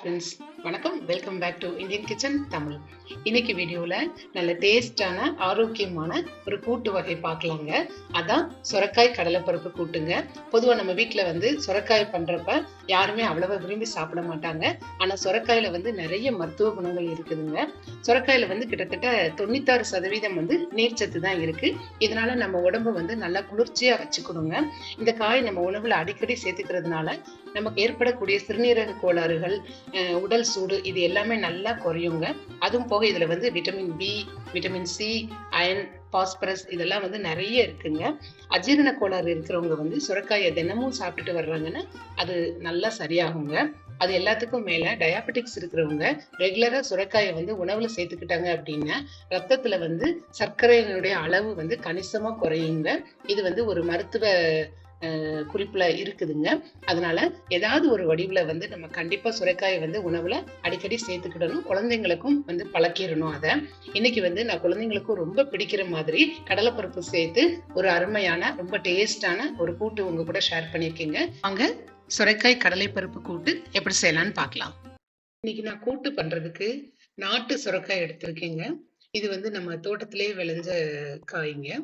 Friends, வணக்கம். Welcome back to Indian kitchen Tamil. இன்னைக்கு வீடியோவில் நல்ல டேஸ்டான ஆரோக்கியமான ஒரு கூட்டு வகை பார்க்கலாங்க. அதான் சுரைக்காய் கடலைப்பருப்பு கூட்டுங்க. பொதுவாக நம்ம வீட்டில் சுரைக்காய் பண்ணுறப்ப யாருமே அவ்வளவா விரும்பி சாப்பிட மாட்டாங்க. ஆனால் சுரைக்காயில் நிறைய மருத்துவ குணங்கள் இருக்குதுங்க. சுரைக்காயில் கிட்டத்தட்ட 96% நீர்ச்சத்து தான் இருக்கு. இதனால நம்ம உடம்பு நல்லா குளிர்ச்சியாக வச்சுக்கணுங்க. இந்த காய் நம்ம உணவில் அடிக்கடி சேர்த்துக்கிறதுனால நமக்கு ஏற்படக்கூடிய சிறுநீரக கோளாறுகள், உடல் சூடு இது எல்லாமே நல்லா குறையுங்க. அதுவும் போக இதுல vitamin B, vitamin C, iron, phosphorus இதெல்லாம் நிறைய இருக்குங்க. அஜீரண கோளாறு இருக்கிறவங்க சுரைக்காயை தினமும் சாப்பிட்டுட்டு வர்றாங்கன்னா அது நல்லா சரியாகுங்க. அது எல்லாத்துக்கும் மேல டயாபெட்டிக்ஸ் இருக்கிறவங்க ரெகுலரா சுரைக்காயை உணவுல சேர்த்துக்கிட்டாங்க அப்படின்னா ரத்தத்துல சர்க்கரையினுடைய அளவு கணிசமா குறையுங்க. இது ஒரு மருத்துவ குறிப்புல இருக்குதுங்க. அதனால ஏதாவது ஒரு வடிவுல நம்ம கண்டிப்பா சுரைக்காயை உணவுல அடிக்கடி சேர்த்துக்கிடணும். குழந்தைங்களுக்கும் பழக்கிடணும். அதை இன்னைக்கு நான் குழந்தைங்களுக்கும் ரொம்ப பிடிக்கிற மாதிரி கடலைப்பருப்பு சேர்த்து ஒரு அருமையான ரொம்ப டேஸ்டான ஒரு கூட்டு உங்க கூட ஷேர் பண்ணியிருக்கீங்க. அங்க சுரைக்காய் கடலைப்பருப்பு கூட்டு எப்படி செய்யலாம்னு பார்க்கலாம். இன்னைக்கு நான் கூட்டு பண்றதுக்கு நாட்டு சுரைக்காய் எடுத்திருக்கேங்க. இது நம்ம தோட்டத்திலேயே விளைஞ்ச காய்ங்க.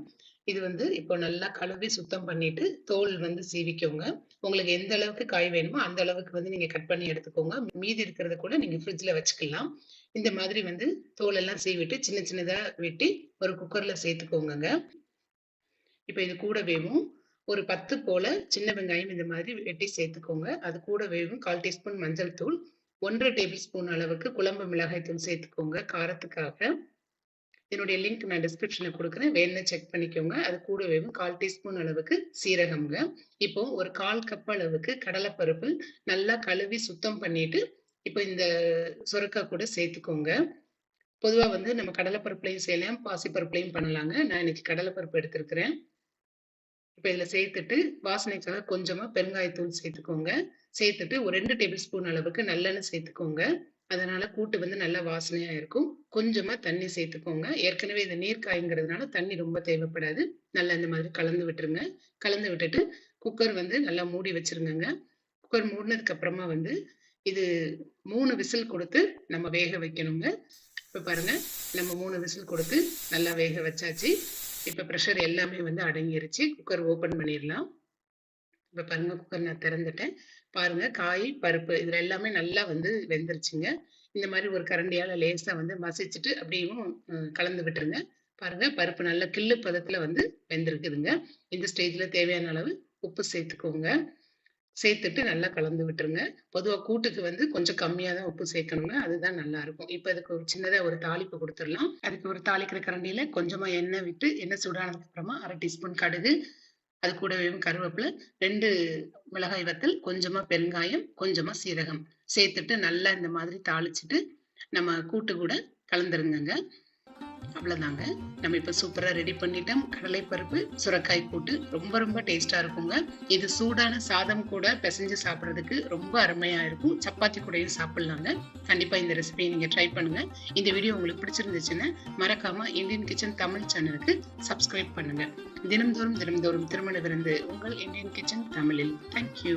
இது இப்போ நல்லா கழுவி சுத்தம் பண்ணிட்டு தோல் சீவிக்கோங்க. உங்களுக்கு எந்த அளவுக்கு காய் வேணுமோ அந்த அளவுக்கு நீங்க கட் பண்ணி எடுத்துக்கோங்க. மீதி இருக்கிறத கூட நீங்க ஃப்ரிட்ஜ்ல வச்சுக்கலாம். இந்த மாதிரி தோல் எல்லாம் சீவிட்டு சின்ன சின்னதா வெட்டி ஒரு குக்கர்ல சேர்த்துக்கோங்க. இப்ப இது கூட வேவும் ஒரு 10 போல சின்ன வெங்காயம் இந்த மாதிரி வெட்டி சேர்த்துக்கோங்க. அது கூட வேவும் 1/4 டீஸ்பூன் மஞ்சள் தூள், 1 டேபிள் ஸ்பூன் அளவுக்கு குழம்பு மிளகாய் தூள் சேர்த்துக்கோங்க காரத்துக்காக. என்னுடைய லிங்க் நான் டிஸ்கிரிப்ஷன்ல கொடுக்குறேன், வேணும்னு செக் பண்ணிக்கோங்க. அது கூடவே 1/4 டீஸ்பூன் அளவுக்கு சீரகம்ங்க. இப்போ ஒரு 1/4 கப் அளவுக்கு கடலைப்பருப்பு நல்லா கழுவி சுத்தம் பண்ணிட்டு இப்போ இந்த சுரைக்காய் கூட சேர்த்துக்கோங்க. பொதுவா நம்ம கடலைப்பருப்புலையும் செய்யலாம், பாசிப்பருப்புலையும் பண்ணலாங்க. நான் இன்னைக்கு கடலைப்பருப்பு எடுத்திருக்கிறேன். இப்போ இதில் சேர்த்துட்டு வாசனைக்காக கொஞ்சமா பெருங்காயத்தூள் சேர்த்துக்கோங்க. சேர்த்துட்டு ஒரு 2 டேபிள் ஸ்பூன் அளவுக்கு நல்லெண்ணெய் சேர்த்துக்கோங்க. அதனால கூட்டு நல்ல வாசனையா இருக்கும். கொஞ்சமா தண்ணி சேர்த்துக்கோங்க. ஏற்கனவே இது நீர் காய்ங்கிறதுனால தண்ணி ரொம்ப தேவைப்படாது. நல்லா இந்த மாதிரி கலந்து விட்டுருங்க. கலந்து விட்டுட்டு குக்கர் நல்லா மூடி வச்சிருங்க. குக்கர் மூடினதுக்கு அப்புறமா இது 3 விசில் கொடுத்து நம்ம வேக வைக்கணுங்க. இப்ப பாருங்க, நம்ம 3 விசில் கொடுத்து நல்லா வேக வச்சாச்சு. இப்ப ப்ரெஷர் எல்லாமே அடங்கிருச்சு. குக்கர் ஓபன் பண்ணிடலாம். இப்ப பாருங்க, குக்கர் நான் திறந்துட்டேன். பாருங்க, காய் பருப்பு இதுல எல்லாமே நல்லா வெந்துருச்சுங்க. இந்த மாதிரி ஒரு கரண்டியால லேசா மசிச்சுட்டு அப்படியும் கலந்து விட்டுருங்க. பாருங்க, பருப்பு நல்ல கிள்ளு பதத்துல வெந்திருக்குதுங்க. இந்த ஸ்டேஜ்ல தேவையான அளவு உப்பு சேர்த்துக்கோங்க. சேர்த்துட்டு நல்லா கலந்து விட்டுருங்க. பொதுவா கூட்டுக்கு கொஞ்சம் கம்மியா தான் உப்பு சேர்க்கணுங்க. அதுதான் நல்லா இருக்கும். இப்ப இதுக்கு ஒரு சின்னதா ஒரு தாளிப்பு கொடுத்துடலாம். அதுக்கு ஒரு தாளிக்கிற கரண்டியில கொஞ்சமா எண்ணெய் விட்டு, எண்ணெய் சூடானதுக்கு அப்புறமா 1/2 டீஸ்பூன் கடுகு, அது கூடவே கருவேப்பிலை, 2 மிளகாய் வத்தல், கொஞ்சமா பெருங்காயம், கொஞ்சமா சீரகம் சேர்த்துட்டு நல்லா இந்த மாதிரி தாளிச்சுட்டு நம்ம கூட்டு கூட கலந்துருங்க. அவ்வளவுதாங்க. நம்ம இப்ப சூப்பரா ரெடி பண்ணிட்டோம். கடலைப்பருப்பு சுரைக்காய் கூட்டு ரொம்ப ரொம்ப டேஸ்டா இருக்குங்க. இது சூடான சாதம் கூட பிசைஞ்சு சாப்பிடுறதுக்கு ரொம்ப அருமையா இருக்கும். சப்பாத்தி கூடயும் சாப்பிடலாங்க. கண்டிப்பா இந்த ரெசிபியை நீங்க ட்ரை பண்ணுங்க. இந்த வீடியோ உங்களுக்கு பிடிச்சிருந்துச்சுன்னா மறக்காம இந்தியன் கிச்சன் தமிழ் சேனலுக்கு சப்ஸ்கிரைப் பண்ணுங்க. தினம்தோறும் திருமண விருந்து உங்கள் இந்தியன் கிச்சன் தமிழில். தேங்க்யூ.